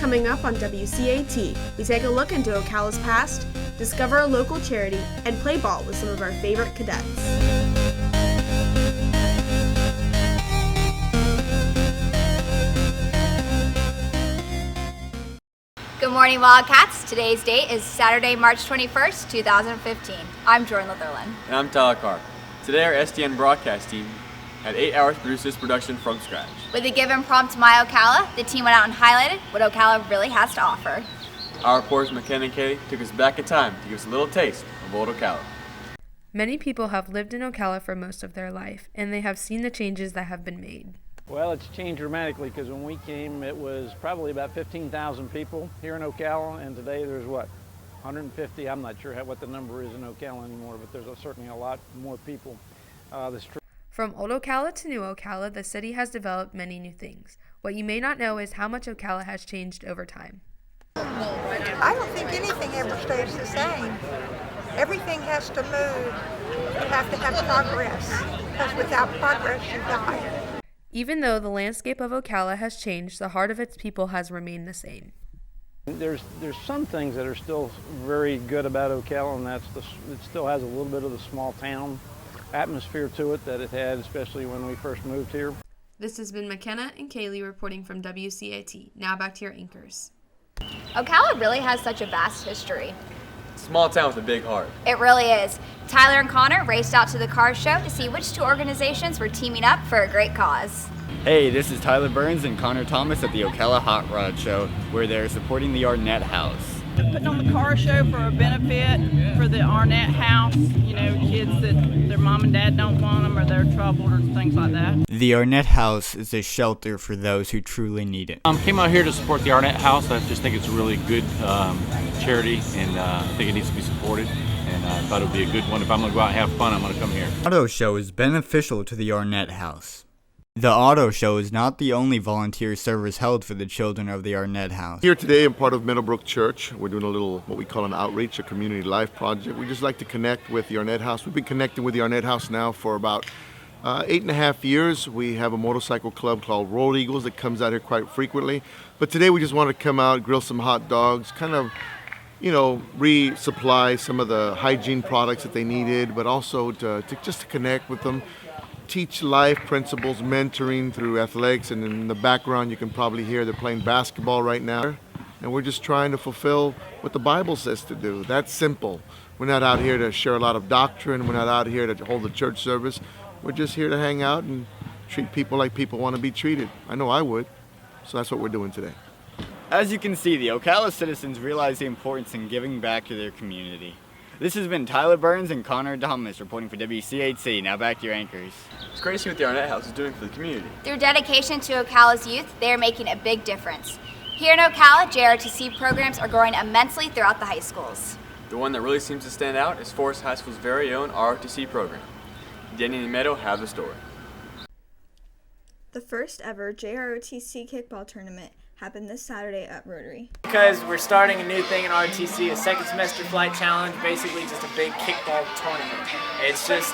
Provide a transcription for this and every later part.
Coming up on WCAT, we take a look into Ocala's past, discover a local charity, and play ball with some of our favorite cadets. Good morning, Wildcats. Today's date is Saturday, March 21st, 2015. I'm Jordan Litherland. And I'm Tyler Carr. Today our SDN broadcast team had 8 hours to produce this production from scratch. With a given prompt to My Ocala, the team went out and highlighted what Ocala really has to offer. Our reporters McKenna and Katie took us back in time to give us a little taste of old Ocala. Many people have lived in Ocala for most of their life, and they have seen the changes that have been made. Well, it's changed dramatically because when we came, it was probably about 15,000 people here in Ocala, and today there's what, 150? I'm not sure what the number is in Ocala anymore, but there's certainly a lot more people. From Old Ocala to New Ocala, the city has developed many new things. What you may not know is how much Ocala has changed over time. I don't think anything ever stays the same. Everything has to move. You have to have progress, because without progress you die. Even though the landscape of Ocala has changed, the heart of its people has remained the same. There's some things that are still very good about Ocala, and it still has a little bit of the small town atmosphere to it that it had, especially when we first moved here. This has been McKenna and Kaylee reporting from WCAT. Now back to your anchors. Ocala really has such a vast history. Small town with a big heart. It really is. Tyler and Connor raced out to the car show to see which two organizations were teaming up for a great cause. Hey, this is Tyler Burns and Connor Thomas at the Ocala Hot Rod Show, where they're supporting the Arnett House. Putting on the car show for a benefit for the Arnett House, kids that their mom and dad don't want them or they're troubled or things like that. The Arnett House is a shelter for those who truly need it. Came out here to support the Arnett House. I just think it's a really good charity, and I think it needs to be supported. And I thought it would be a good one. If I'm going to go out and have fun, I'm going to come here. The auto show is beneficial to the Arnett House. The auto show is not the only volunteer service held for the children of the Arnett House. Here today, I'm part of Meadowbrook Church. We're doing a little, what we call an outreach, a community life project. We just like to connect with the Arnett House. We've been connecting with the Arnett House now for about 8.5 years. We have a motorcycle club called Road Eagles that comes out here quite frequently. But today we just want to come out, grill some hot dogs, kind of, resupply some of the hygiene products that they needed, but also just to connect with them. Teach life principles, mentoring through athletics, and in the background you can probably hear they're playing basketball right now. And we're just trying to fulfill what the Bible says to do. That's simple. We're not out here to share a lot of doctrine. We're not out here to hold a church service. We're just here to hang out and treat people like people want to be treated. I know I would. So that's what we're doing today. As you can see, the Ocala citizens realize the importance in giving back to their community. This has been Tyler Burns and Connor Thomas reporting for WCAT. Now back to your anchors. It's great to see what the Arnett House is doing for the community. Through dedication to Ocala's youth, they are making a big difference. Here in Ocala, JROTC programs are growing immensely throughout the high schools. The one that really seems to stand out is Forest High School's very own ROTC program. Danny and Meadow have the story. The first ever JROTC kickball tournament happened this Saturday at Rotary. Because we're starting a new thing in ROTC, a second semester flight challenge, basically just a big kickball tournament. It's just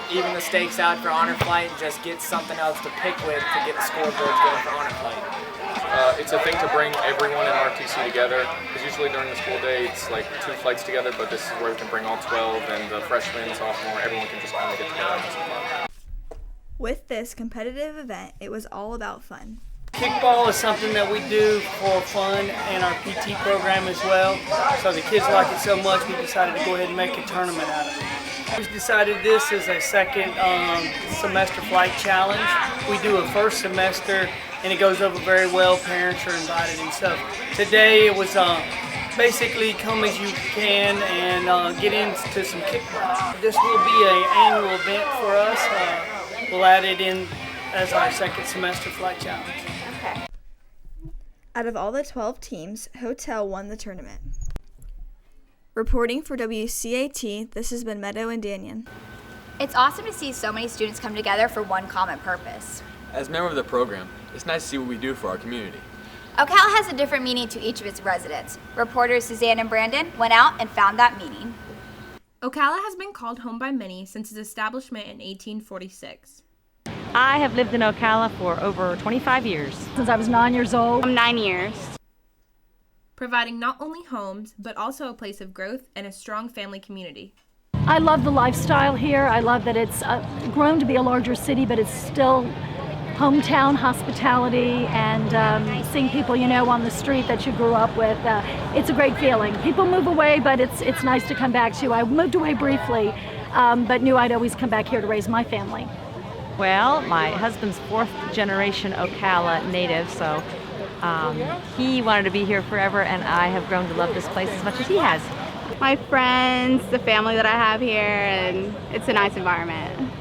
even the stakes out for honor flight and just get something else to pick with to get the scoreboards going for honor flight. It's a thing to bring everyone in ROTC together, because usually during the school day it's like 2 flights together, but this is where we can bring all 12 and the freshmen, sophomore, everyone can just kind of get together and have some fun. With this competitive event, it was all about fun. Kickball is something that we do for fun in our PT program as well. So the kids like it so much, we decided to go ahead and make a tournament out of it. We decided this is a second semester flight challenge. We do a first semester and it goes over very well. Parents are invited and stuff. Today it was basically come as you can and get into some kickball. This will be an annual event for us. We'll add it in as our second semester flight challenge. Okay. Out of all the 12 teams, Hotel won the tournament. Reporting for WCAT, this has been Meadow and Danyon. It's awesome to see so many students come together for one common purpose. As a member of the program, it's nice to see what we do for our community. Ocala has a different meaning to each of its residents. Reporters Suzanne and Brandon went out and found that meaning. Ocala has been called home by many since its establishment in 1846. I have lived in Ocala for over 25 years. Since I was 9 years old. I'm 9 years. providing not only homes, but also a place of growth and a strong family community. I love the lifestyle here. I love that it's grown to be a larger city, but it's still hometown hospitality and seeing people you know on the street that you grew up with. It's a great feeling. People move away, but it's nice to come back to. I moved away briefly, but knew I'd always come back here to raise my family. Well, my husband's fourth generation Ocala native, so he wanted to be here forever, and I have grown to love this place as much as he has. My friends, the family that I have here, and it's a nice environment.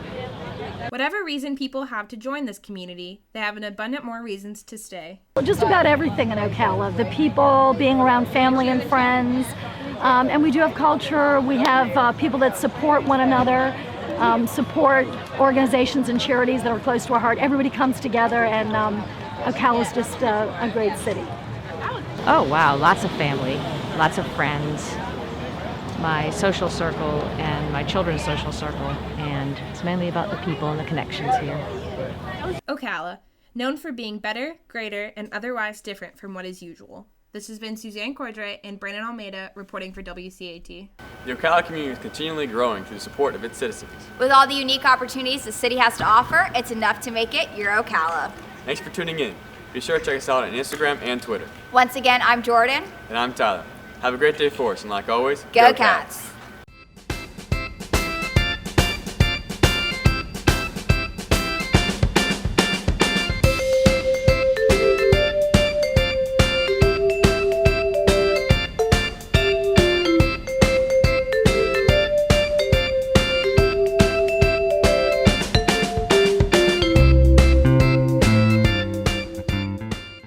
Whatever reason people have to join this community, they have an abundant more reasons to stay. Well, just about everything in Ocala. The people, being around family and friends, and we do have culture. We have people that support one another, support organizations and charities that are close to our heart. Everybody comes together, and Ocala is just a great city. Oh wow, lots of family, lots of friends. My social circle and my children's social circle, and it's mainly about the people and the connections here. Ocala, known for being better, greater, and otherwise different from what is usual. This has been Suzanne Cordray and Brandon Almeida reporting for WCAT. The Ocala community is continually growing through the support of its citizens. With all the unique opportunities the city has to offer, it's enough to make it your Ocala. Thanks for tuning in. Be sure to check us out on Instagram and Twitter. Once again, I'm Jordan. And I'm Tyler. Have a great day for us, and like always, Go Cats!